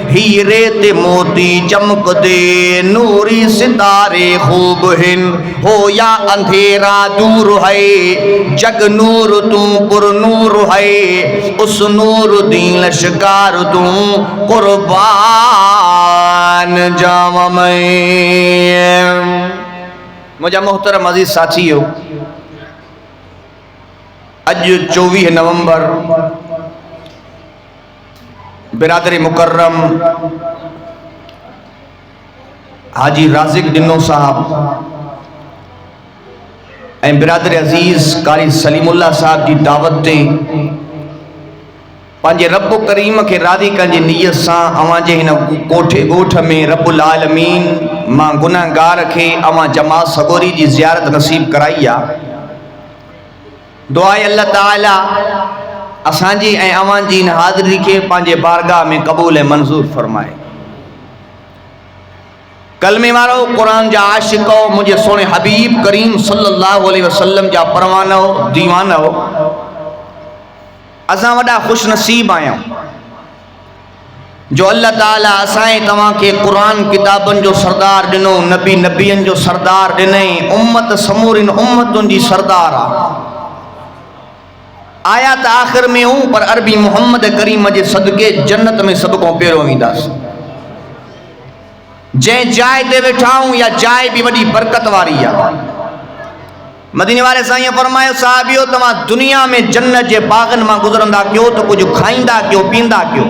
हीरे ते मोती चमकदे नूरी सितारे खूब हिन हो या अंधेरा दूर है जग नूर तू पुर नूर है उस नूर दी लश्कार तू कुर्बान जावा मैं। मुझा मोहतरम अजीज साथियों, अज 24 नवंबर बिरादरी मुकर्रम हाजी राज़िक डिनो साहब ऐं बिरादरी अजीज कारी सलीमुल्लाह साहब की दावत ते पंहिंजे रब करीम के राज़ी करण जी नियत सां अवां जे हिन कोठे ॻोठ में रब्बुल आलमीन मां गुनाहगार के अवां जमात सगोरी जी ज़ियारत नसीब कराई आ। दुआ अल्लाह ताला असांजी ऐं अवां जी इन हाज़िरी के पंहिंजे बारगाह में क़बूल ऐं मंज़ूर फरमाए। कलमे वारो कुरान जा आशिक़ो मुझे सोने हबीब करीम सल्लल्लाहु अलैहि वसल्लम जा परवानो दीवानो असां वॾा खुश नसीब आहियूं जो अल्लाह ताला असां तव्हां के कुरान किताबन जो सरदार दिनो, नबी नबियन जो सरदार दिनई, उम्मत समूरिन उम्मतुन जी सरदार आया त आखिर में हूँ पर अरबी मोहम्मद करीम जे सदके जन्नत में सब को पहिरों ईंदासीं। जै जाए ते वेठा हूं या जाए भी वडी बरकत वारी आ। मदीने वाले साईं फरमायो साहबियो तव्हां दुनिया में जन्नत जे बागन मां गुजरंदा क्यों तो कुछ खाईंदा क्यों पींदा क्यों।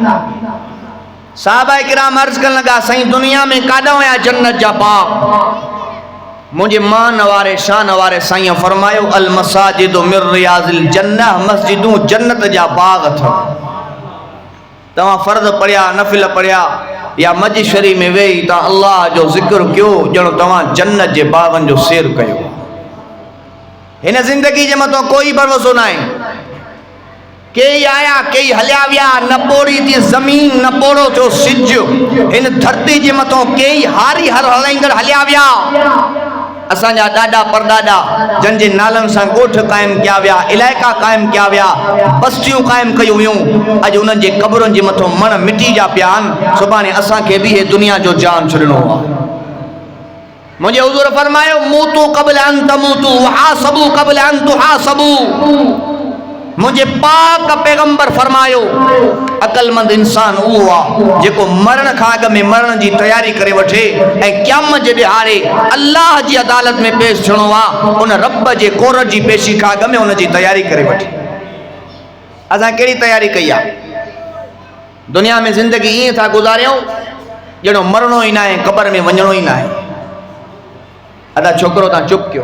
साहबा किराम अर्ज करण लगा साईं दुनिया में काॾा हुया जन्नत जा बाग। मुझे मान वारे शान वारे साईं फरमायो अल मसाजिदु मिर रियाज़िल जन्नह, मस्जिदूं जन्नत जा बाग अथव। तव्हां फर्ज पढ़िया नफिल पढ़िया या मस्जिद शरीफ में वेही तव्हां अल्लाह जो ज़िक्र कयो ॼणो तव्हां जन्नत जे बागन जो सैर कयो। हिन जिंदगी जे मथां कोई भरोसो न आहे। कई आया कई हलिया विया, न पोड़ी थी ज़मीन न पोड़ो थियो सिज। हिन धरती जे मथां कई हारी हर हलाईंदड़ हलिया विया। असांजा ॾाॾा परॾाॾा जंहिंजे नालनि सां ॻोठ क़ाइमु कया विया, इलाइक़ा क़ाइमु कया विया, बस्तियूं क़ाइमु कयूं हुयूं, अॼु उन्हनि जे क़बरुनि जे मथां मण मिटी जा पिया आहिनि। सुभाणे असांखे बि हे दुनिया जो जान छॾिणो आहे। मुझे हुज़ूर फरमायो मूतू क़ब्ल अन तमूतू वहासबू क़ब्ल अन तुहासबू। मुझे पाक पैगंबर फरमायो अकलमंद इंसान उहो आहे जेको मरण खां अॻु में मरण जी तैयारी करे वठे ऐं क़यामत जे ॾिहाड़े अल्लाह जी अदालत में पेश थियणो आहे, उन रब जे कोरट जी पेशी खां अॻु में उन जी तैयारी करे वठे। असां कहिड़ी तैयारी कई आहे? दुनिया में ज़िंदगी ईअं था गुज़ारियूं ॼणो मरणो ई न आहे, क़बर में वञणो ई न आहे। अदा छोकरो तव्हां चुप कयो,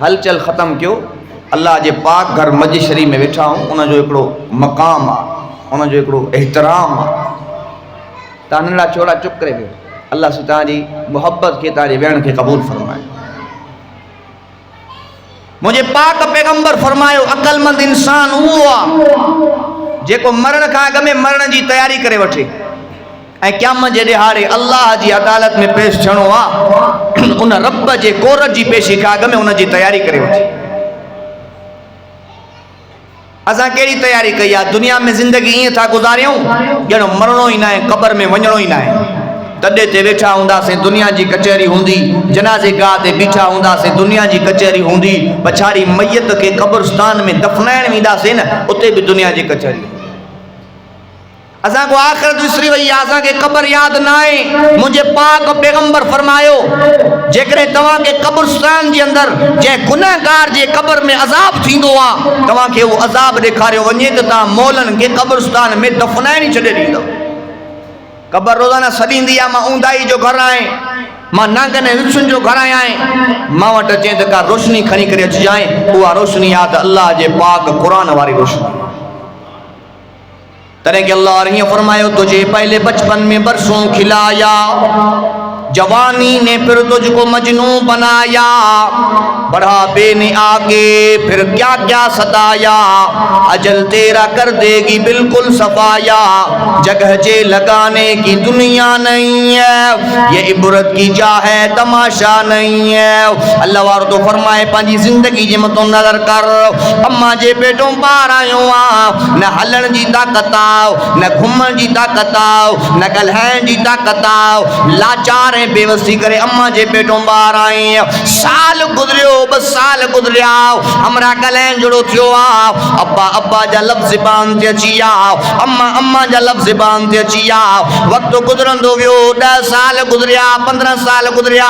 हलचल ख़त्म कयो। अल्लाह जे पाक घर मस्जिद शरीफ में वेठा हूँ, उनजो हिकिड़ो मक़ाम आहे, उनजो हिकिड़ो एहतराम आहे। तव्हां नंढड़ा छोड़ा चुप करे वियो। अल्लाह से तव्हांजी मुहब्बत खे तव्हांजे वेहण खे क़बूल फरमाए। मुंहिंजे पाक पैगंबर फरमायो अक़लमंद इंसान उहो आहे जेको मरण खां अॻु में मरण जी तैयारी करे वठे ऐं क़यामत जे ॾिहाड़े अल्लाह जी अदालत में पेश थियणो आहे, उन रब जे कोरट जी पेशी खां अॻु में उन जी तैयारी करे वठे। असां कहिड़ी तैयारी कई आहे? दुनिया में ज़िंदगी ईअं था गुज़ारियूं ॼणो मरणो ई न आहे, क़बर में वञणो ई न आहे। तॾे ते वेठा हूंदासीं, दुनिया जी कचहरी हूंदी, जनाज़े गाह ते बीठा हूंदासीं, दुनिया जी कचहरी हूंदी, पछाड़ी मैयत खे क़ब्रस्तान में दफ़नाइण वेंदासीं न, उते बि दुनिया जी कचहरी। असां को आख़िरत विसरी वई आहे, असांखे क़बर यादि न आहे। मुंहिंजे पाक पैगंबर फरमायो जेकॾहिं तव्हांखे क़ब्रस्तान जे अंदरि जंहिं गुनहगार जे क़बर में अज़ाब थींदो आहे तव्हांखे उहो अज़ाब ॾेखारियो वञे त तव्हां मौलनि खे क़ब्रस्तान में दफ़नाइण ई छॾे ॾींदव। क़बर रोज़ाना सॾींदी आहे मां ऊंदाई जो घरु आहियां, मां नांगन ऐं विछुनि जो घरु आहियां, मां वटि अचे त का रोशनी खणी करे अचिजांइ। उहा रोशनी आहे त अल्लाह जे पाक क़ुरान वारी रोशनी। तॾहिं कि अल्लाह हीअं फरमायो तुझे पहले बचपन में बरसों खिलाया जवानी ने फिर तुझको मजनू बनाया, बढ़ापे ने आके फिर क्या क्या सताया, अजल तेरा कर देगी बिल्कुल सफाया, जगह जे लगाने की दुनिया नहीं है, ये इबरत की जा है तमाशा नहीं है। अल्लाह वार तो फरमाए पंहिंजी जिंदगी जे मथों नज़र कर, अम्मा जे पेटों ॿार आयो आ, न हलण जी ताक़त आओ, न घुमण जी ताक़त आओ, न ॻाल्हाइण जी ताक़त आओ, लाचार ऐं बेवसी करे अम्मा जे पेटों ॿार आई। साल गुज़रियो, 2 साल गुज़रिया, हमरा ॻाल्हाइण जहिड़ो थियो आहे, अब्बा अब्बा जा लफ़्ज़ ज़बान ते अची विया, अम्मा अम्मा जा लफ़्ज़ ज़बान ते अची विया। वक़्तु गुज़रंदो वियो, 10 साल गुज़रिया, 15 साल गुज़रिया,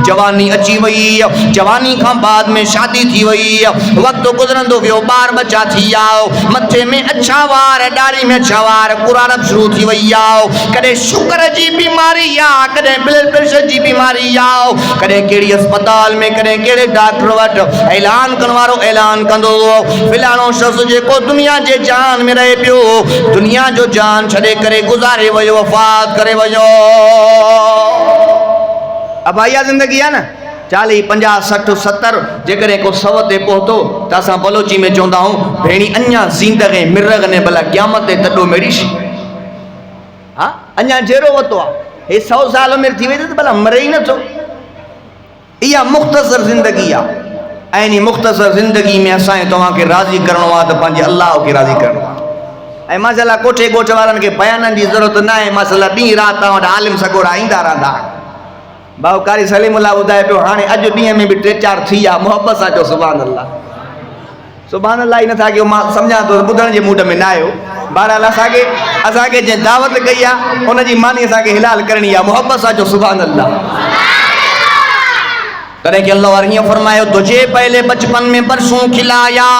जवानी अची वई, जवानी खां बाद में शादी थी वई, वक़्तु गुज़रंदो वियो, ॿार बच्चा थी विया, मथे में अछा वार, ॾाढ़ी में अछा वार, कुरारत शुरू थी वई आहे, कॾहिं शुगर जी बीमारी आहे, कॾहिं ब्लड प्रेशर जी बीमारी आहे, कॾहिं कहिड़ी अस्पताल में, कॾहिं कहिड़े डॉक्टर वटि ऐलान करण वारो ऐलान कंदो, फिलाणो शख़्स जेको दुनिया जे जान में रहे पियो, दुनिया जो जान छॾे करे गुज़ारे वियो, वफ़ात करे वियो। अब इहा ज़िंदगी आहे न, 40, 50, 60, 70, जेकॾहिं को 100 ते पहुतो त असां बलोची में चवंदा आहियूं भेणी अञा ज़िंदगी मिर्ग ने भला क़यामत ते तॾो मेड़ीशी। हा अञा जहिड़ो वरितो आहे, हे 100 साल उमिरि थी वई त भला मरे ई नथो। इहा मुख़्तसर ज़िंदगी आहे, ऐं इन मुख़्तसर ज़िंदगी में असांखे तव्हांखे राज़ी करिणो आहे त पंहिंजे अल्लाह खे राज़ी करिणो आहे। ऐं माशाअल्लाह कोठे ॻोठ वारनि खे बयाननि जी ज़रूरत न आहे, माशाअल्लाह ॾींहुं राति तव्हां वटि आलिम सॻोड़ा ईंदा रहंदा। भाउ कारी सलीमुल्लाह ॿुधाए पियो, हाणे अॼु ॾींहं में बि 3-4 थी विया, मुहबत सां चओ सुभान अल्लाह। सुभान अल्लाह ई नथा कयो, मां सम्झां थो ॿुधण जे मूड में न आयो। बहरहाल असांखे जंहिं दावत कई आहे उनजी मानी असांखे हिलाल करणी आहे, मुहबत सां चओ सुभान अल्लाह। तॾहिं कि अल्लाह वार हीअं फरमायो, तुझे पहले बचपन में परसों खिलाया,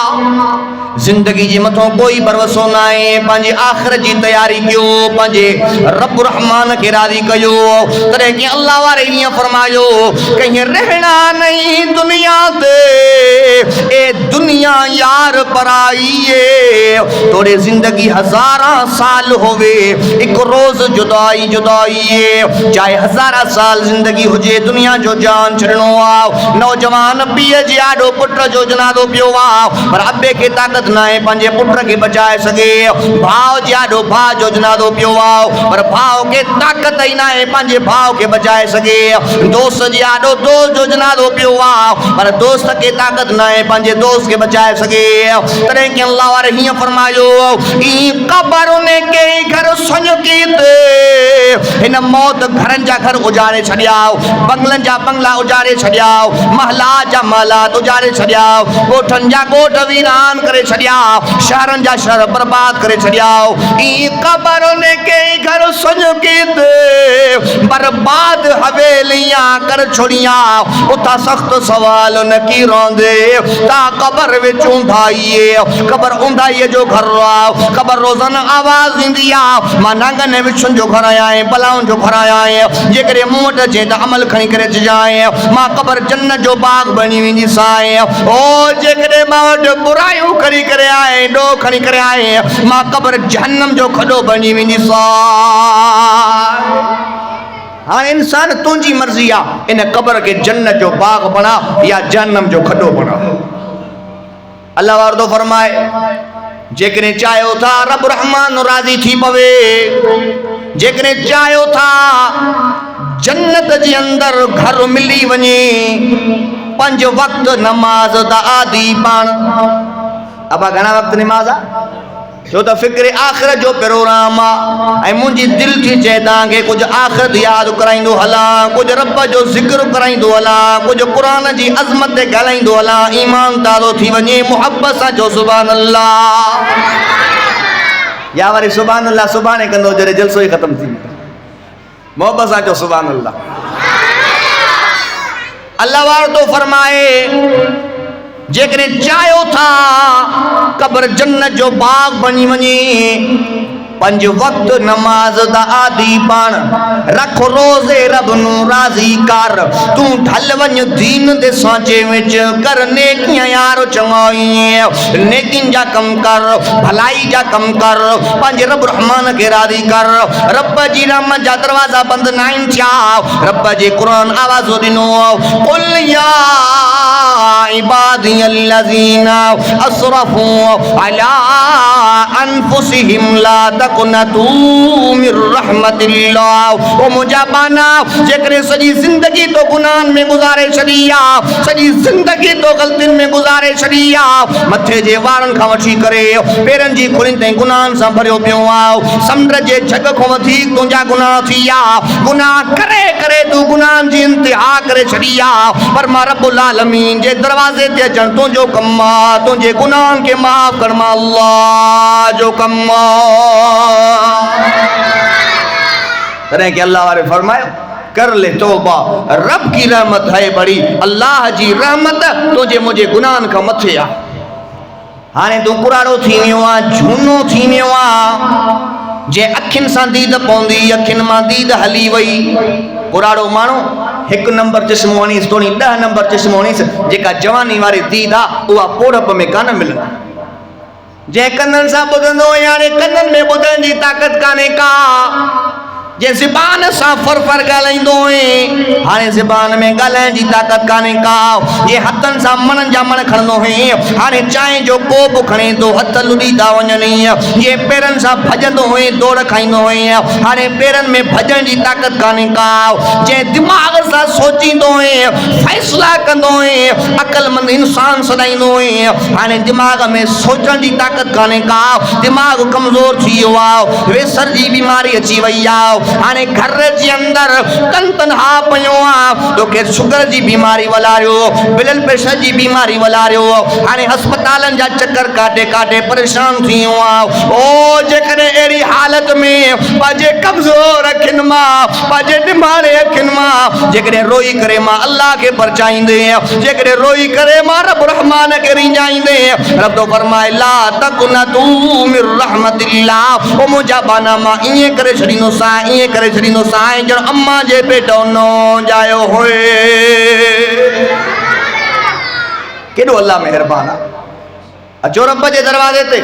जिंदगी जे मथों कोई भरोसो न आहे, पंहिंजी आख़िरत जी तयारी कयो, पंहिंजे रब रहमान खे राज़ी कयो। तॾहिं कि अल्लाह वारे हीअं फरमायो, कहीं रहना नहीं दुनिया ते, ए दुनिया यार पराई, तोरे जिंदगी 1000 साल होवे, एक रोज़ जुदाई जुदाई, चाहे 1000 साल जिंदगी हुजे, दुनिया जो जान छॾणो आहे। नौजवान पीउ जे आॾो पुट जो जनाज़ो पियो आहे, पर अबे खे ताक़त न आहे पंहिंजे पुट खे बचाए सघे, भाउ जे आॾो भाउ जो जनाज़ो पियो आहे, पर भाउ खे ताक़त ई न आहे पंहिंजे भाउ खे बचाए सघे, दोस्त जे आॾो दोस्त जो जनाज़ो पियो आहे, पर दोस्त खे ताक़त न आहे पंहिंजे दोस्त खे बचाए सघे। तॾहिं कि अल्लाह वारे हीअं फरमायो, ई क़बर ने के घर सुञ कीते, हिन मौत घरनि जा घर उजाड़े छॾिया, बंगलनि जा बंगला उजाड़े छॾिया, महला जा महलात उजाड़े छॾिया, ॻोठनि जा ॻोठ वीरान करे छॾिया, शहरनि जा शहर बर्बाद करे छॾिया। ई क़बर ने के घर सुञ कीते, बर्बाद हवेलियां कर छोड़िया, उता सख्त सवाल न की रोंदे, ता क़बर विच ऊंधाईए, क़बर ऊंधाईअ जो घर आहे, क़बर रोज़ाना आवाज़ ईंदी आहे, मां नांगनि विछुनि जो घर आहियां, बलाउनि जो घर आहियां, जेकॾहिं मूं वटि अचे त अमल खणी करे अचिजांइ, मां क़बर जन्नत जो बाग बणी वेंदी साईं। ओ जेकॾहिं मां वटि बुरायूं खणी करे आए, ॾोह खणी करे आए, मां क़बर जहन्नम जो खॾो बणी वेंदी साईं। हाणे इंसान तुंहिंजी मर्ज़ी आहे, इन क़बर खे जन्नत जो बाग बणा या जहन्नम जो खॾो बणा। अल्लाह वारदो फरमाए, जेकॾहिं चाहियो था रब रहमान राज़ी थी पवे, जेकॾहिं चाहियो था जन्नत जे अंदर घर मिली वञे, 5 वक्त नमाज दा आदि पाण। अबा घणा वक्त नमाज आहे, छो त फ़िक्र आख़िरत जो प्रोग्राम आहे, ऐं मुंहिंजी दिलि थी चए तव्हांखे कुझु आख़िरत यादि कराईंदो हलां, कुझु रब जो ज़िक्र कराईंदो हलां, कुझु क़ुरान जी अज़मत ते ॻाल्हाईंदो हलां, ईमान ताज़ो थी वञे, मुहबत सां चओ सुभान अल्लाह। या वरी सुभान अल्लाह सुभाणे कंदो जॾहिं जलसो ई ख़तमु थी वेंदो, मुहबत सां चओ सुभान अल्लाह। अल्लाह वारो तो फरमाए, जेकॾहिं चाहियो था क़बर जन्नत जो बाग बणी वञे, पंज वक्त नमाज दा आदि बन रख रोजे रब नू राजी कर तू ढल वंज दीन दे सांचे विच कर नेकियां यार चंगाई नेकिन जा कम कर भलाई जा कम कर पंज रब रहमान के राजी कर रब जी रहमत जा दरवाजा बंद नाइन थिया रब जी कुरान आवाज दिनो कुल या इबादियल्लज़ीना असरफू अला अनफुसिहिम ला तक़नतू मिर रहमतिल्लाह ओ मुजाबाना जेकरे सजी जिंदगी तो गुनाह में गुजारे छड़िया सजी जिंदगी तो गलतिन में गुजारे छड़िया मथे जे वारन खा वठी करे पेरन जी खुरिन ते गुनाह सा भरियो पियो आओ समुंड जे जग को वधीक तुंजा गुनाह थिया गुनाह करे करे तू गुनाह जी इंतहा करे छड़िया पर मा रब्बुल आलमीन जे दरवाजे ते अचण तुंजो कम्मा तुंजे गुनाह के माफ करमा अल्लाह जो कम्मा तरह के अल्लाह वाले फरमायो कर ले तौबा रब की रहमत है बड़ी अल्लाह जी रहमत तुझे मुझे गुनाहन का मथे आ हाने तू कुराड़ो थी वियो आ झूनो थी वियो आ जे अखिन सां दीद पौंदी अखिन मां दीद हली वई कुराड़ो माण्हू एक नंबर चश्मो हणीस तोणी 10 नंबर चश्मो हणीस जेका जवानी वारी दीद आ उहा पोड़प में कान मिलंदी जे कनन सां ॿुधंदो याने कनन में ॿुधण जी ताक़त काने का जे ज़बान सां फर ॻाल्हाईंदो है हाणे ज़बान में ॻाल्हाइण जी ताक़त काने का जे हथन सां मनन जा मन खणंदो है हाणे चांहि जो कोप खणे तो हथ लुॾींदा वञनि जे पेरन सां भॼंदो है दौड़ खाईंदो है हाणे पेरन में भॼण जी ताक़त काने का जे दिमाग़ सां सोचींदो है फैसला कंदो है अक़लमंद इंसान सदाईंदो है हाणे दिमाग़ में सोचण जी ताक़त काने का दिमाग़ कमज़ोर थी वियो आहे वेसर जी बीमारी अची वई आहे हाने घर जे अंदर तन तनहा पयो आ तो के शुगर जी बीमारी वलारियो ब्लड प्रेशर जी बीमारी वलारियो हाने अस्पतालन जा चक्कर काटे काटे परेशान थियो आ ओ जेकरे एरी हालत में पाजे कमजोर अखिन मा पाजे निमाणे अखिन मा जेकरे रोई करे मा अल्लाह के परचाईंदे जेकरे रोई करे मा रब रहमान के रिंजाईंदे रब तो फरमाए ला तक़नतू मिर रहमतिल्लाह ओ मुजा बाना मा इए करे छड़ीनो सा इए करे छड़ीनो साए जण अम्मा जे पेटो नो जायो होए केडो अल्लाह मेहरबान अचो रब जे दरवाजे ते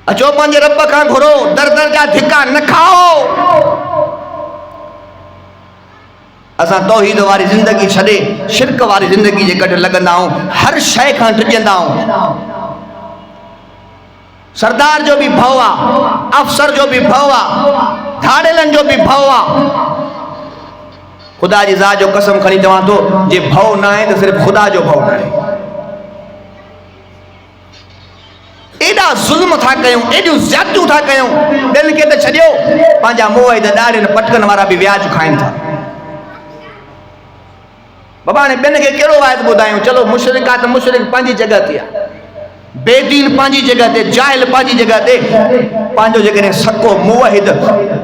अचो पंहिंजे रब खां घुरो दर दर जा धिका न खाओ असां तौहीद वारी जिंदगी छॾे शिरक वारी जिंदगी जे कट लगंदा आहियूं हर शइ खां टिजंदा आहियूं सरदार जो भी भव आ अफसर जो भी भव आ धाड़ेलन जो भी भव आ खुदा जी ज़ात जो कसम खणी चवां तो जे भव ना है तो सिर्फ खुदा जो भव ना है एडा जुल्म था कयूं एडियूं ज़्यादतियूं था कयूं दिल के तो छॾियो पंहिंजा मोह त ॾाढे पटकन वारा भी व्याज खाइन था बाबा ने ॿियनि खे कहिड़ो वाइद ॿुधायूं चलो मुशरिक आ त मुशरिक पंहिंजी जगह ते आ बेदीन पांजी जगह ते जाहिल पांजी जगह ते पांजो जेकॾहिं सको मुवहिद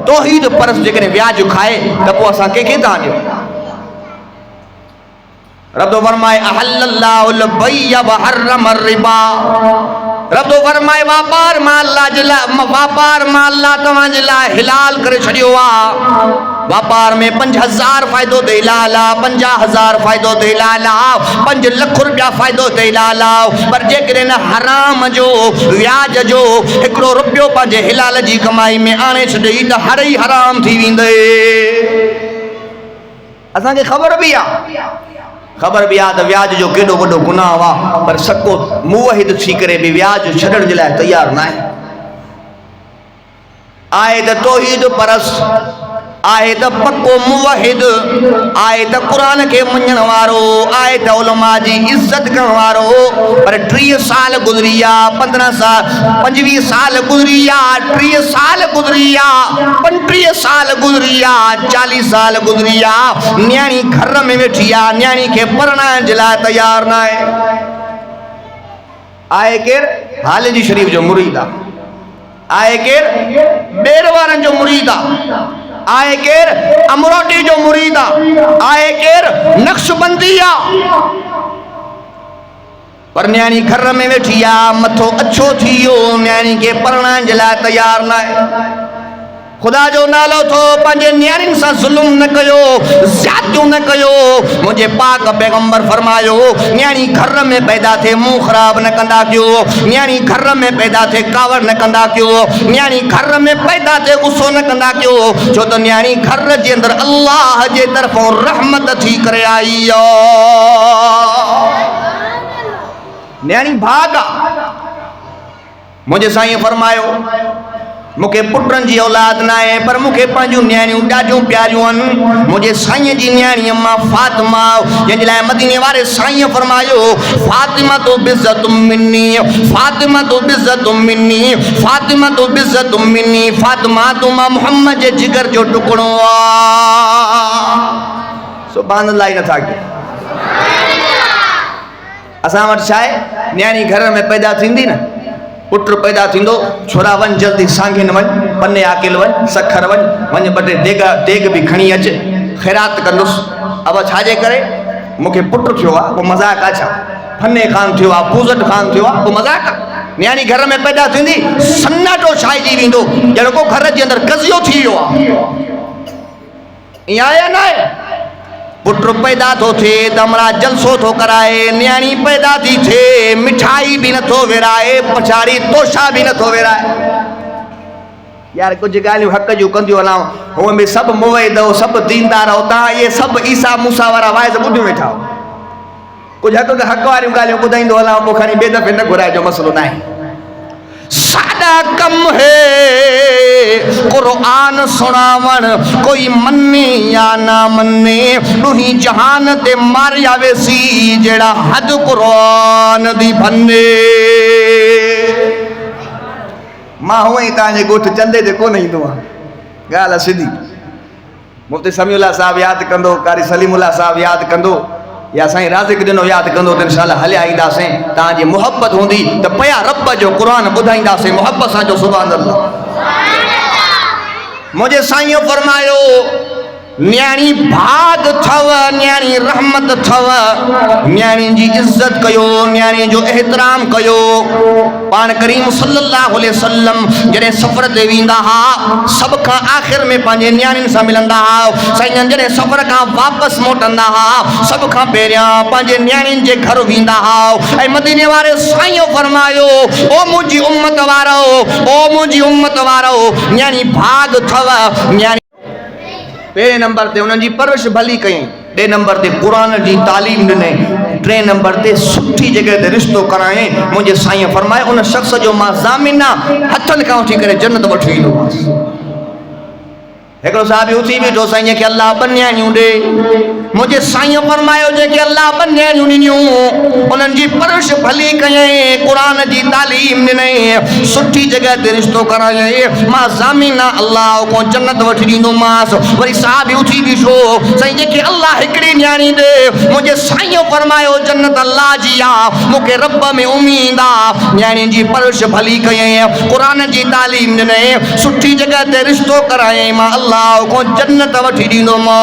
तौहीद परस जेकॾहिं व्याज खाए त पोइ असां कंहिंखे था ॾियूं रब तो फरमाए अहल्लल्लाहुल बैय व हर्रम रिबा रब तो फरमाए व्यापार मां अल्लाह जे लाइ व्यापार मां अल्लाह तव्हां जे लाइ हिलाल करे छॾियो आहे व्यापार में 5000 फ़ाइदो दे लाला 50000 फ़ाइदो दे लाला 5 लाख रुपया फ़ाइदो दे लाला पर जेकॾहिं न हराम जो व्याज जो हिकिड़ो रुपयो पंहिंजे हिलाल जी कमाई में आणे छॾई त हर ई हराम थी वेंदे असांखे ख़बर बि आहे त व्याज जो केॾो वॾो गुनाह आहे पर सको मुवहिद थी करे बि व्याज छॾण जे लाइ तयार न आहे त तौहीद परस आहे त पक्को मुवहिद आहे त क़ुरान के मञण वारो आहे त उलमा जी इज्जत करण वारो पर 30 साल गुज़री विया 15 साल 25 साल गुज़री विया 30 साल गुज़री विया 35 साल गुज़री विया 40 साल गुज़री विया न्याणी घर में वेठी आहे न्याणी खे पढ़ाइण जे लाइ तयार न आहे केर हालिजी शरीफ जो मुरीद आहे केर ॿेर वारनि जो मुरीद आहे केर अमरोटी जो मुरीद आहे केर नक्शबंदी पर न्याणी घर में वेठी आ, मथो अच्छो थी वियो, न्याणी के पढ़ण जे लाइ तैयार न आहे। खुदा जो नालो थो, पंहिंजे न्याणियुनि सां ज़ुल्म न कयो, ज़्यादतियूं न कयो। मुंहिंजे पाक पैगंबर फरमायो, न्याणी घर में पैदा थिए मुंहुं ख़राब न कंदा कयो, न्याणी घर में पैदा थिए कावड़ न कंदा कयो, न्याणी घर में पैदा थिए गुस्सो न कंदा कयो, छो त न्याणी घर जे अंदरि अल्लाह जे तरफ़ों रहमत थी करे आई न्याणी भाग आहे। मुंहिंजे साईं फरमायो, मूंखे पुटनि जी औलाद न आहे, पर मूंखे पंहिंजूं न्याणियूं ॾाढियूं प्यारियूं आहिनि। मुंहिंजे साईं जी न्याणीअ मां फातिमा, जंहिंजे लाइ मदीने वारे साईं फरमायो, फातिमा तो बिज़्ज़तुम मिन्नी, फातिमा तो बिज़्ज़तुम मिन्नी, फातिमा तो बिज़्ज़तुम मिन्नी, फातिमा तो मां मोहम्मद जे जिगर जो टुकड़ो आहे। सुभान अल्लाह ई नथा कयो। असां वटि छा आहे, न्याणी घर में पैदा थींदी न, पुट पैदा थींदो, छोरा वञ जल्दी सांगिन वञ, पने आकिल वञ, सखर वञ, वञ ॿ टे देग बि खणी अच, ख़ैरात कंदुसि। अब छाजे करे, मूंखे पुट थियो आहे, पोइ मज़ाक आहे छा? फने खान थियो आहे, पूज़ट खान थियो आहे, पोइ मज़ाक आहे? न्याणी घर में पैदा थींदी, सन्नाटो छाइजी वेंदो, ॼण को घर जे अंदरि कज़ियो थी वियो आहे। ईअं आहे या न आहे? पुट पैदा थो थिए त हमरा जलसो थो कराए, न्याणी पैदा थी थिए मिठाई भी नथो विराए, पछाड़ी तोशा भी नथो विराए। यार कुछ ॻाल्हियूं हक़ जूं कंदियूं हलां, हुअ में सभु मुवैदो, सभु दीनदार हो, तव्हां इहे सभु ईसा मूसा वारा वाइज़ ॿुधियूं वेठा हो। कुझु हक़ वारियूं ॻाल्हियूं ॿुधाईंदो हलां, पोइ खणी ॿिए दफ़े न घुराइजो, मसलो न आहे। सादा कम है कुरान सुनावण, कोई मन्ने या ना मन्ने, ॾुही जहान ते मारिया वेसी, जहिड़ा हद कुरान दी भन्ने। मां हूअं ई तव्हांजे ॻोठ चंदे ते कोन ईंदो आहियां, ॻाल्हि सिधी। मुफ़्ती समीउल्लाह साहिबु यादि कंदो, कारी सलीमुल्लाह साहिबु यादि कंदो, या साईं राज़िक ॾिनो यादि कंदो, त इंशाअल्लाह हलिया ईंदासीं। तव्हांजी मुहबत हूंदी त पया रब जो क़ुरान ॿुधाईंदासीं मुहबत सां, जो सुभान अल्लाह। मुंहिंजे साईं फरमायो, न्याणी भाग थव, न्याणी रहमत थव, न्याणी जी इज्जत कयो, न्याणी जो एहतराम कयो। पाण करीम सल्लल्लाहु अलैहि वसल्लम जॾहिं सफ़र ते वेंदा हा, सभ खां आख़िर में पंहिंजे न्याणियुनि सां मिलंदा हा। साईं जॾहिं सफ़र खां वापसि मोटंदा हा, सभ खां पहिरियां पंहिंजे न्याणियुनि जे घर वेंदा हा। ऐं मदीने वारे साईं फरमायो, ओ मुंहिंजी उम्मत वारो, ओ मुंहिंजी उम्मत वारो, न्याणी भाग थव। न्याणी पहिरें नंबर ते उन्हनि जी परवरिश भली कयईं, ॿिए नंबर ते क़ुरान जी तालीम ॾिनई, टे नंबर ते सुठी जॻह ते रिश्तो करायईं। मुंहिंजे साईं फरमाए, उन शख़्स जो मां ज़ामिन आहे, हथनि खां वठी करे जन्नत वठी ईंदोमांसि। हिकिड़ो साहिबी उथी बीठो, साईं खे अल्लाह ॿ न्याणियूं ॾे। मुंहिंजे साईं फरमायो, जेके अल्लाह ॿ न्याणियूं ॾिनियूं, उन्हनि जी परवरिश भली कयईं, क़ुरान जी तालीम ॾिनई, सुठी जॻह ते रिश्तो करायईं, मां ज़ामिन आहे अल्लाह को जन्नत वठी ॾींदोमांसि। वरी साहिबी उथी बीठो, साईं जेके अल्लाह हिकिड़ी न्याणी ॾे। मुंहिंजे साईं फरमायो, जन्नत अल्लाह जी आहे, मूंखे रब में उमीद आहे। न्याणी जी परवरिश भली कयईं, क़ुरान जी तालीम ॾिनई, सुठी जॻह ते रिश्तो करायईं, मां अल्लाह को जन्नत वठी ॾींदोमांसि।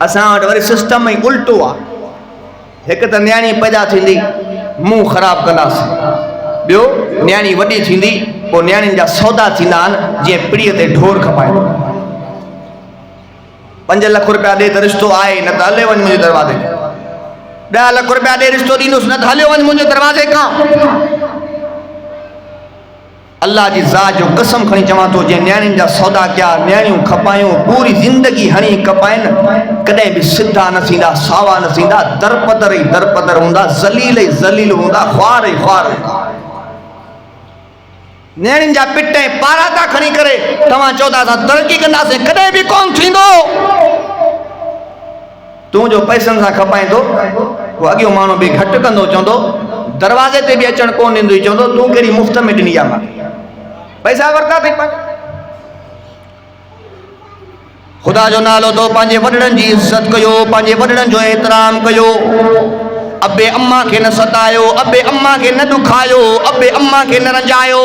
असां वटि वरी सिस्टम ई उल्टो आहे। हिकु त न्याणी पैदा थींदी, मुंहुं ख़राबु कंदासीं। ॿियो, न्याणी वॾी थींदी, पोइ न्याणियुनि जा सौदा थींदा आहिनि, जीअं पीढ़ीअ ते ढोर खपाइणो। 5 लख रुपया ॾे त रिश्तो आहे, न त हले वञ मुंहिंजे दरवाज़े खां। 10 लख रुपया ॾे रिश्तो ॾींदुसि, न त हलियो वञ मुंहिंजे दरवाज़े खां। अल्लाह जी ज़ात जो कसम खणी चवां थो, जे न्याणियुनि जा सौदा कया, न्याणियूं खपायूं, पूरी ज़िंदगी हणी कपाइनि, कॾहिं बि सिधा न थींदा, सावा न थींदा, दरपदर ई दरपदर हूंदा, ज़लील ई ज़लील हूंदा, ख्वार ई ख्वार हूंदा। न्याणियुनि जा पिट ऐं पारा था खणी करे तव्हां चओ था असां तरक़ी कंदासीं, कॾहिं बि कोन थींदो। तूं जो पैसनि सां खपाईंदो, उहो अॻियो माण्हू बि घटि कंदो, चवंदो दरवाज़े ते बि अचणु कोन ॾींदो, चवंदो तूं कहिड़ी मुफ़्त में ॾिनी आहे, मां पैसा वरिता अथई। ख़ुदा जो नालो दो, पंहिंजे वॾड़नि जी इज़त कयो, पंहिंजे वॾड़नि जो एहतराम कयो। अबे अम्मा के न सतायो, अबे अम्मा के न दुखायो, अबे अम्मा के न रंजायो।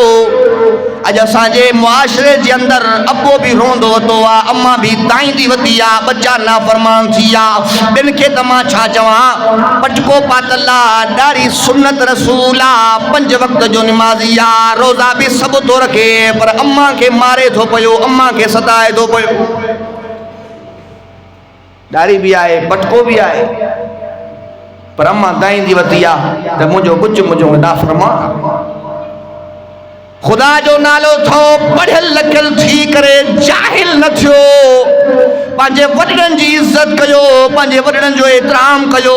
अज असांजे मुआशरे जे अंदर अबो भी रोंदो वतो आ, अम्मा भी ताईंदी वती आ, बच्चा नाफरमान थी आ। बिन खे त मां छा चवां, पटको पातल आ, ॾाढी सुन्नत रसूल आ, 5 वक्त जो निमाज़ी आ, रोज़ा भी सब तो रखे, पर अम्मा के मारे थो पयो, अम्मा के सताए थो पयो। ॾाढ़ी भी आहे, पटको भी आहे, पर अम्मा ताईंदी वती आ त मुंहिंजो कुझु मुंहिंजो नाफरमान। खुदा जो नालो थो, पढ़ियल लिखियल थी करे जाहिल न थियो, पंहिंजे वॾनि जी इज़त कयो, पंहिंजे वॾनि जो एतिराम कयो।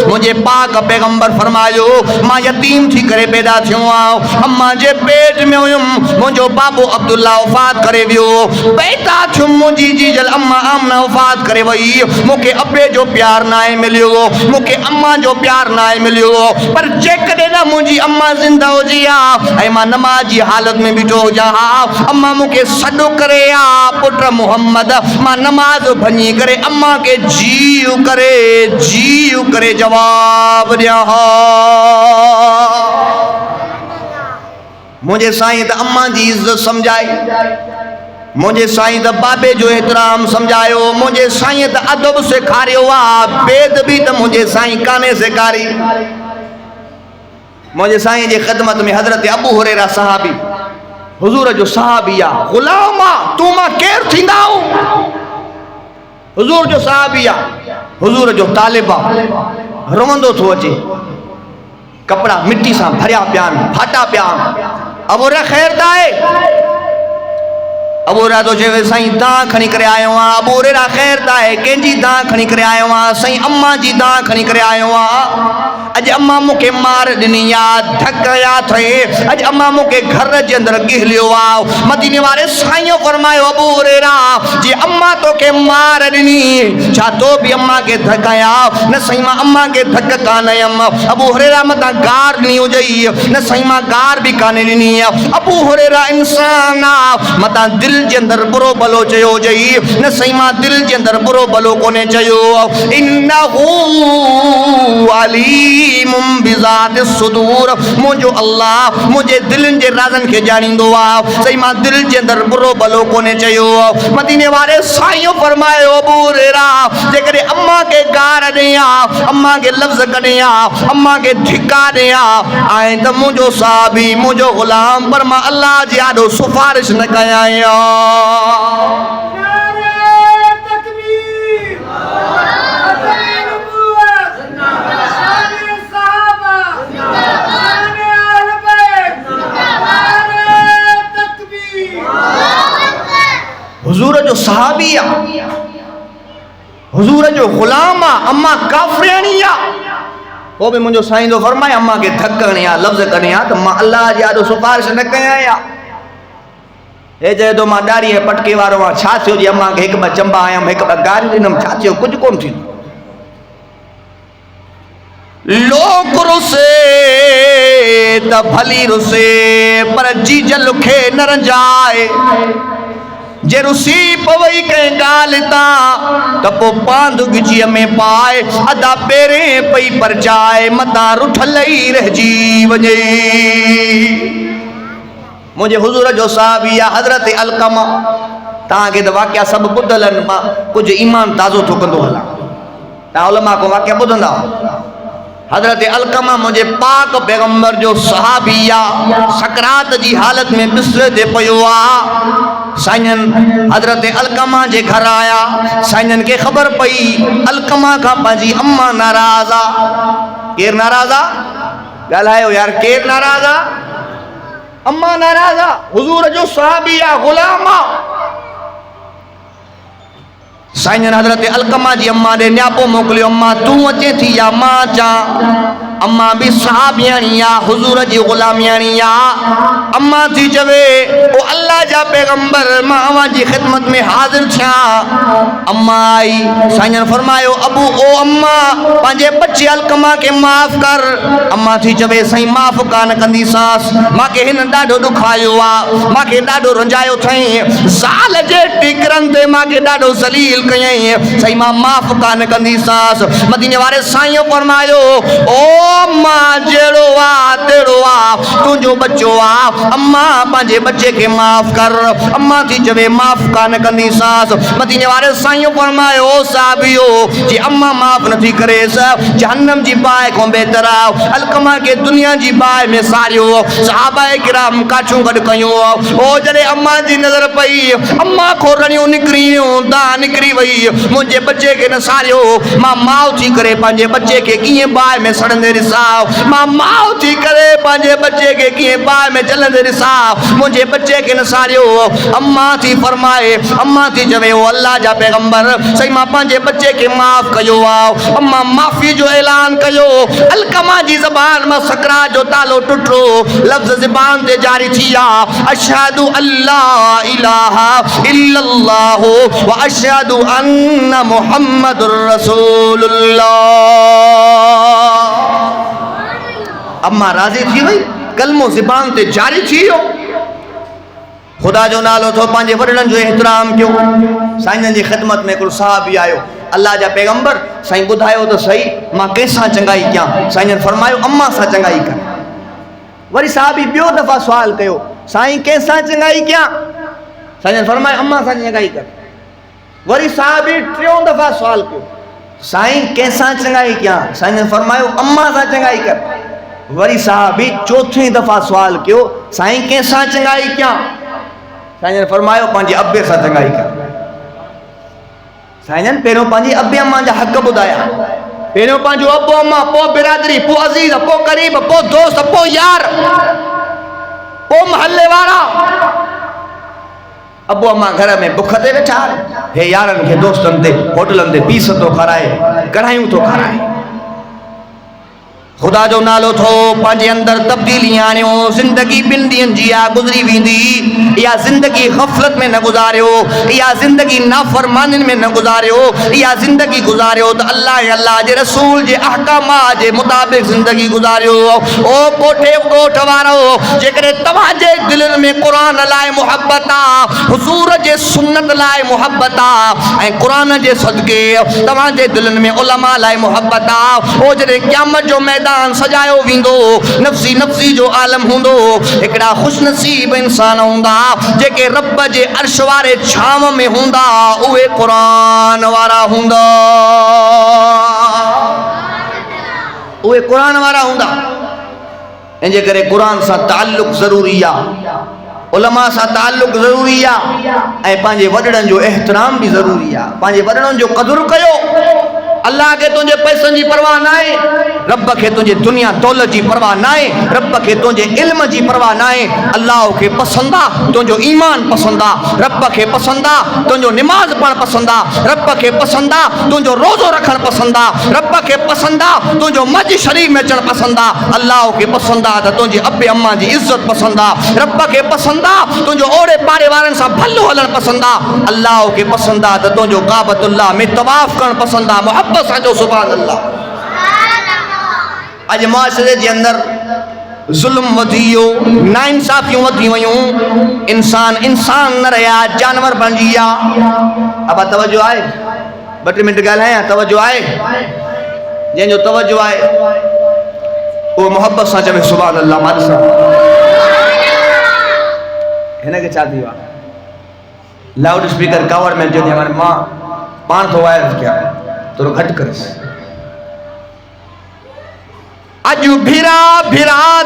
मुंहिंजे पाक पैगंबर फरमायो, मां यतीम थी करे पैदा थियो आहियां, अम्मा जे पेट में हुयुमि, मुंहिंजो बाबो अब्दुल्ला वफ़ात करे वियो, पैदा थियुमि, मुंहिंजी जीजल अम्मा आमना वफ़ात करे वई, मूंखे अबे जो प्यार न आहे मिलियो, मूंखे अम्मा जो प्यार न आहे मिलियो। पर जेकॾहिं न मुंहिंजी अम्मा ज़िंदा हुजी आ ऐं मां नमाज़ जी हालत में बीठो हुजां हा, अम्मा मूंखे सॾु करे आ, पुट मोहम्मद, मां नमाज़ भञी करे अम्मा के जीव करे जवाब ॾियां हा। मुंहिंजे साईं त अम्मा जी इज़त सम्झाई, मुंहिंजे साईं त बाबे जो एतिराम सम्झायो, मुंहिंजे साईं त अदब सेखारियो आहे, बेदबी त मुंहिंजे साईं कान्हे सेखारी। मुंहिंजे साईं जे ख़िदमत में हज़रत अबू हुरैरा सहाबी, हुज़ूर जो सहाबी आहे, ग़ुलाम आहे, तूं मां केरु थींदा आहियूं? हुज़ूर जो सहाबी आहे, हुज़ूर जो तालिब आहे, रोंदो थो अचे, कपड़ा मिट्टी सां भरिया पिया आहिनि, फाटा पिया आहिनि। अबू हुरैरा ख़ैर त आहे? अबू हुरैरा तो चवे, साईं दां खणी करे आयो आहियां। अबू हुरैरा ख़ैर त आहे? कंहिंजी दां खणी करे आयो आहियां? साईं अम्मा जी दां खणी करे आयो आहियां। अॼु अम्मा मूंखे मार ॾिनी आहे, धक या थिए, अॼु अम्मा मूंखे घर जे अंदरि गिहलियो आहे। मदीने वारे साईं फरमायो, अबू हुरैरा जी अम्मा तोखे मार ॾिनी, छा तो बि अम्मा खे धक आया? न साईं, मां अम्मा खे धक कान आयमि। अबू हुरैरा मथां गार ॾिनी हुजई? न साईं, मां गार बि कान ॾिनी। अबू हुरैरा इंसान आहे, मथां दिल जे अंदरि बुरो भलो चयो हुजई? न साईं, मां दिल जे अंदरि बुरो भलो कोन्हे चयो। इन्नहू अलीमुम बिज़ाति सुदूर, मुंहिंजो अल्लाह मुंहिंजे दिलनि जे राज़नि खे ॼाणींदो आहे। साईं, मां दिल जे अंदरि बुरो भलो कोन्हे चयो। मदीने वारे साईं फरमायो, अबू हुरैरा जेकॾहिं अम्मा खे गार ॾियां, अम्मा खे लफ़्ज़ कढियां, अम्मा खे धिका ॾियां, ऐं त मुंहिंजो साहबी, मुंहिंजो ग़ुलाम, पर मां अल्लाह जी आॾो सिफारिश न कयां। हुजूर जो सहाबी आहे, हुजूर जो ग़ुलाम आहे, अम्मा काफ़िराणी आहे, पोइ बि मुंहिंजो साईं जो फरमाए, अम्मा खे धक हणी आहे, लफ़्ज़ कढियां, त मां अल्लाह जी आॾो सिफारिश न कयां। हे चए थो, मां ॾाढ़ी ऐं पटके वारो आहियां, छा थियो जी अम्मा खे हिकु ॿ चंबा आयमि, हिकु ॿ गारियूं ॾिनमि, छा थियो? कुझु कोन थींदो। लोग रुसे त भली रुसे, पर जीजल खे न रंजाए। जे रुसी पवई कंहिं ॻाल्हि तां त पोइ पांध ॻिचीअ में पाए, अदा पहिरें पई परचाए, मथां रुठल ई रहिजी वञे। मुंहिंजे हुज़ूर जो साहबी आहे हज़रत अलक़मा। तव्हांखे त वाक़िया सभु ॿुधल आहिनि, मां कुझु ईमान ताज़ो थो कंदो हलां। तव्हां उलमा को वाक़िया ॿुधंदा। हज़रत अलक़मा मुंहिंजे पाक पैगंबर जो सहाबी आहे, सकरात जी हालत में बिस्तर ते पियो आहे। साईं हज़रत अलक़मा जे घर आया, साईं खे ख़बर पई अलक़मा खां पंहिंजी अम्मा नाराज़ आहे। केरु नाराज़ आहे? ॻाल्हायो यार, केरु नाराज़ आहे? अम्मा नाराज़ आहे। हुज़ूर जो सहाबी आहे, ग़ुलाम आहे। साईं हज़रत अलक़मा जी अम्मा ॾे न्यापो मोकिलियो, अम्मा तूं अचे थी या मां अचां? अम्मा भी सहाबियाणी आहे, हुज़ूर जी ग़ुलामियाणी आहे। अम्मा थी चवे, ओ अल्लाह जा पैगंबर, मां अव्हां जी ख़िदमत में हाज़िर थियां। अम्मा आई, साईं फरमायो, अबू ओ अम्मा पंहिंजे बच्चे अलक़मा खे माफ़ कर। अम्मा थी चवे, साईं माफ़ कान कंदीसांसि, मूंखे हिन ॾाढो ॾुखायो आहे, मूंखे ॾाढो रंजायो अथई, ज़ाल जे टिकरनि ते मूंखे ॾाढो ज़लील कयई, साईं मां माफ़ कान कंदीसांसि। मदीने वारे साईं फरमायो, ओ अम्मा जेड़ो आ तेड़ो आ तुझो बच्चो आ अम्मा पंहिंजे बच्चे के माफ़ कर अम्मा थी चवे माफ़ कान कंदी सास मदीने वाले साईं फरमायो साहबियो जी अम्मा माफ़ नथी करे जहन्नम जी बाहि को बेहतर आहे अलकमा के दुनिया जी बाहि में सारियो सहाबाए किराम काठियूं गॾु कयूं ओ जॾहिं अम्मा जी नज़र पई अम्मा खोरणियूं निकिरियूं दा निकिरी वई मुंहिंजे बच्चे के न सारियो मां माउ थी करे पंहिंजे बच्चे के कीअं बाहि में सड़ंदे ॾिसां मां माउ थी करे पंहिंजे बच्चे के कीअं बाहि में जलंदे ॾिसां मुंहिंजे बच्चे के न सारियो अम्मा थी फरमाए अम्मा थी चवे ओ अल्लाह जा पैगंबर सही मां पंहिंजे बच्चे के माफ़ कयो आहे अम्मा माफ़ी जो ऐलान कयो अलकमा जी ज़बान मां सकरात जो तालो टुटो लफ़्ज़ ज़बान ते जारी थी विया अशहदु अल्ला इलाहा इल्लल्लाह व अशहदु अन्न मुहम्मदुर रसूलुल्लाह। अम्मा राज़ी थी वई कलमो ज़बान ते जारी थी वियो खुदा जो नालो थो पंहिंजे वॾड़नि जो एहतराम कयो साईं जी ख़िदमत में हिकिड़ो साहबी आयो अल्लाह जा पैगंबर साईं ॿुधायो त सही मां कंहिंसां चङाई कयां साईं फरमायो अम्मा सां चङाई कर वरी साहबी ॿियो दफ़ा सुवाल कयो साईं कंहिंसां चङाई कयां साईं फरमायो अम्मा सां चङाई कर वरी साहबी टियों दफ़ा सुवाल कयो साईं कंहिंसां चङाई कयां साईं फरमायो अम्मा सां चङाई कर वरी साहबी चौथी दफ़ा सुवाल कयो साईं कंहिंसां चङाई कयां साईं फरमायो पंहिंजे अब्बे सां चङाई कर साईं पहिरियों पंहिंजी अब्बे अम्मा जा हक़ ॿुधाया पहिरियों पंहिंजो अबो अम्मा पोइ बिरादरी पोइ अज़ीज़ पोइ क़रीब पोइ दोस्त पोइ यार पोइ महल्ले वारा अबो अम्मा घर में बुख ते वेठा हे यारनि खे दोस्तनि ते होटलनि ते पीस थो खाराए कढ़ायूं थो खाराए खुदा जो नालो थो पंहिंजे अंदर तब्दीली आणियो ज़िंदगी ॿिनि ॾींहंनि जी आहे गुज़री वेंदी इहा ज़िंदगी ग़फ़लत में न गुज़ारियो इहा ज़िंदगी नाफ़रमानियुनि में न गुज़ारियो इहा ज़िंदगी गुज़ारियो त अल्लाह जे रसूल जे अहकामात जे मुताबिक़ ज़िंदगी गुज़ारियो ओ कोठे ॻोठ वारो जेकॾहिं तव्हांजे दिलनि में क़ुरान लाइ मुहबत आहे हुज़ूर जे सुन्नत लाइ मुहबत आहे ऐं क़ुरान जे सदके तव्हांजे दिलनि में उलमा लाइ मुहबत आहे ओ जॾहिं क़यामत जो मैदान सजायो वेंदो नफ़्सी नफ़्सी जो आलम हूंदो हिकिड़ा ख़ुशनसीब इंसान हूंदा जेके रब जे अर्श वारे छांव में हूंदा उहे क़ुरान वारा हूंदा उहे क़ुरान वारा हूंदा इन जे करे क़ुरान सां ताल्लुक़ ज़रूरी आहे उलमा सां ताल्लुक़ ज़रूरी आहे ऐं पंहिंजे वॾड़नि जो एहतराम बि ज़रूरी आहे पंहिंजे वॾड़नि जो क़दुरु कयो अल्लाह के तुझे पैसनि जी परवाह ना है रब के तुझे दुनिया दौलत जी परवाह ना है रब के तुझे इल्म जी परवाह ना है अल्लाह के पसंद आ तुझो ईमान पसंद आ रब के पसंद आ तुझो नमाज पढ़ पसंद आ रब के पसंद आ तुझो रोज़ो रखण पसंद आ रब के पसंद आ तुझो मस्जिद शरीफ में अचण पसंद आ अल्लाह के पसंद आ तुझे अब्बे अम्मा जी इज्जत पसंद आ रब के पसंद आ तुझो ओड़े पाड़े वारनि सां भलो हलण पसंद आ अल्लाह के पसंद आ तुझो काबतुल्लाह में तवाफ करण पसंद आ मोहब्बत सां सुभान अल्लाह अज मुआशरे जे अंदर जुल्म वधी वियो नाइंसाफियूं वधी वयूं इंसान न रहिया जानवर बणिजी विया अब तवज्जो आहे 2 मिंट ॻाल्हायां तवज्जो आहे जंहिंजो तवज्जो आहे उहो मोहब्बत सां चवे सुभान अल्लाह मां ॾिसां हिनखे छा थी वियो आहे लाउड स्पीकर कवर में जो हाणे मां पाण थो वाइरस कयां थोरो घटि करेसि अॼु भिरा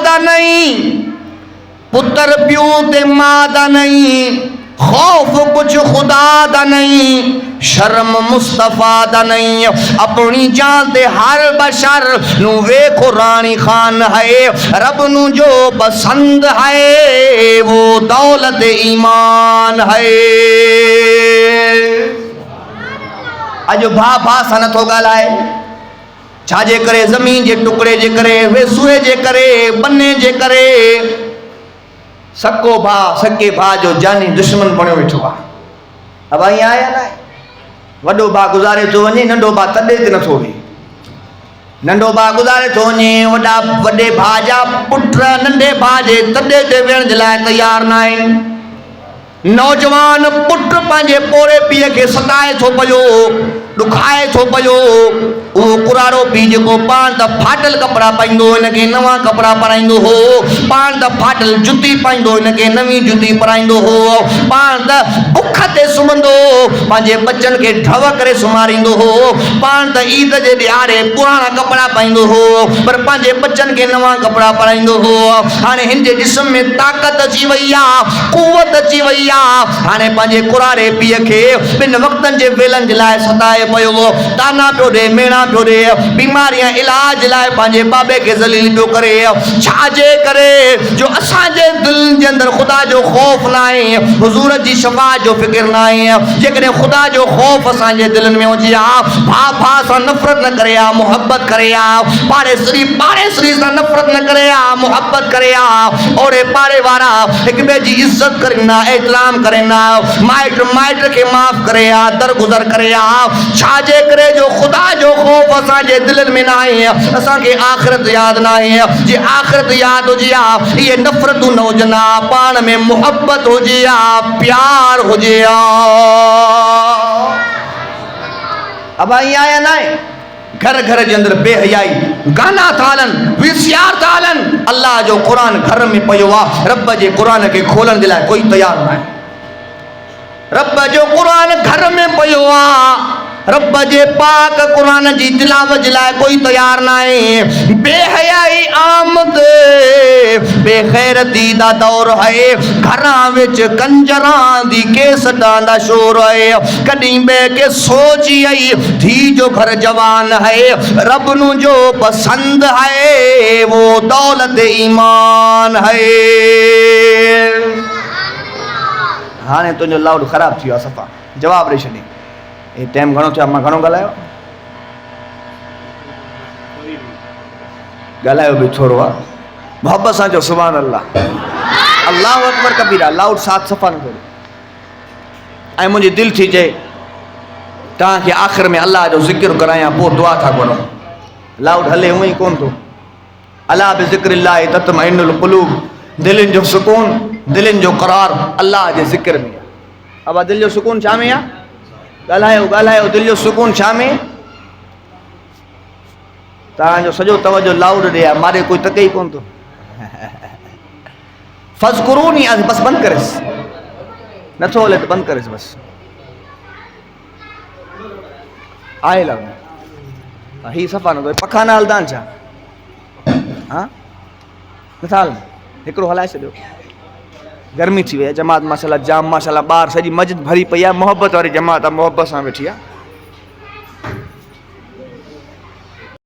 दा नहीं पुत्र प्यो ते मां दा नहीं खौफ कुछ खुदा दा नहीं शर्म मुस्तफा दा नहीं अपनी जान ते हर बशर नु वेखो रानी खान है रब नु जो पसंद है वो दौलत ईमान है अॼु भा सां नथो ॻाल्हाए छाजे करे ज़मीन जे टुकड़े जे करे वेसुए जे करे बन्ने जे करे सको भाउ सके भाउ जो जानी दुश्मन बणियो वेठो आहे अब ईअं आहे न वॾो भाउ गुज़ारे थो वञे नंढो भाउ तॾे ते नथो वेहे नंढो भाउ गुज़ारे थो वञे वॾे भाउ जा पुट नंढे भाउ जे तॾे ते वेहण जे लाइ तयार न आहिनि नौजवान पुट पंहिंजे पोरे पीउ खे सताए थो पियो ॾुखाए थो पियो उहो कुरारो पी जेको पाण त फाटल कपिड़ा पाईंदो हिनखे नवां कपिड़ा पाराईंदो हो, पाण त फाटल जुती पाईंदो हिनखे नवीं जुती पाराईंदो हो, पाण त बुख ते सुम्हंदो पंहिंजे बचनि खे ढव करे सुम्हारींदो हो, पाण त ईद जे ॾियारे पुराणा कपिड़ा पाईंदो हो पर पंहिंजे बचनि खे नवां कपिड़ा पाराईंदो हो। हाणे हिन जे जिस्म में ताक़त अची वई आहे, कुवत अची वई आहे, हाणे पंहिंजे कुरारे पीउ खे ॿिनि वक़्तनि जे वेलनि जे लाइ सताए पियो, ताना पियो ॾे, मेणा पियो ॾे, बीमारियां इलाज लाइ पंहिंजे बाबे खे ज़लील पियो करे। छाजे करे? जो असांजे दिलि जे अंदरि ख़ुदा जो ख़ौफ़ न आहे, हुज़ूर जी शफ़ाअत जो फ़िक्र न आहे। जेकॾहिं ख़ुदा जो ख़ौफ़ असांजे दिलनि में हुजे हा, भाउ भाउ सां नफ़रत न करे हा, मुहबत करे हा, पाड़ेसरी सां नफ़रत न करे हा, मुहबत करे हा, ओड़े पाड़े वारा हिक ॿिए जी इज़त करें हा, एहतराम करें हा, माइट खे माफ़ करे हा, दरगुज़र करे हा। छाजे करे? जो ख़ुदा जो ख़ौफ़ असांजे दिलनि में न आहे, असांखे आख़िरत यादि न आहे। जे आख़िरत यादि हुजे हा, इहे नफ़रतूं न हुजनि हा, पाण में मुहबत हुजे हा, प्यार हुजे हा। अब ईअं आहे न आहे? घर घर जे अंदरि बेहयाई गाना था हलनि, वीसीआर था हलनि, अल्लाह जो क़ुरान घर में पियो आहे, रब जे क़ुरान खे खोलण जे लाइ कोई तयारु न आहे। रब जो क़ुरान घर में पियो आहे, रब जे पाक क़ुरान जी तिलावत जे लाइ कोई तयार न आहे। बेहयाई आमद बेग़ैरती दा दौर है, घरां विच कंजरां दी केसटां दा शोर है। कॾहिं ॿिए खे सोची आई थी जो घर जवान है, रब नू जो पसंद है वो दौलत ईमान है। हाणे तुंहिंजो लाउड ख़राब थी वियो आहे, सफ़ा जवाब ॾेई छॾी। ये टाइम घणो थियो आहे, मां घणो ॻाल्हायो? ॻाल्हायो बि थोरो आहे, मोहब्बत सां चओ सुभान अल्लाह, अल्लाहु अकबर कबीरा, लाउड साथ सफ़ा न करो। ऐं मुंहिंजी दिलि थी चए तव्हांखे आख़िर में अल्लाह जो ज़िक्र करायां, पोइ दुआ था करो। लाउड हले हूअं ई कोन थो। अला बिज़िक्रिल्लाह तत्मइन्नुल क़ुलूब, दिलनि जो सुकून, दिलनि जो करार अल्लाह जे ज़िक्र में। अब दिलि जो सुकून छा में आहे? ॻाल्हायो, दिलि जो सुकून छा में? तव्हांजो सॼो तवजो लाउड ॾे आहे, मारे कोई तके ई कोन थो। फ़ज़्कुरूनी आहे, बसि बंदि करेसि, नथो हले त बंदि करेसि बसि। आहे लॻो हीअ सफ़ा न थो, पखा न हलंदा आहिनि छा? हा नथा हलनि, हिकिड़ो हलाए छॾियो। गर्मी थी वई आहे, जमात माशाल्लाह जाम, माशाल्लाह ॿार सॼी मस्जिद भरी पई आहे, मोहब्बत वारी जमात आहे, मोहब्बत सां वेठी आहे।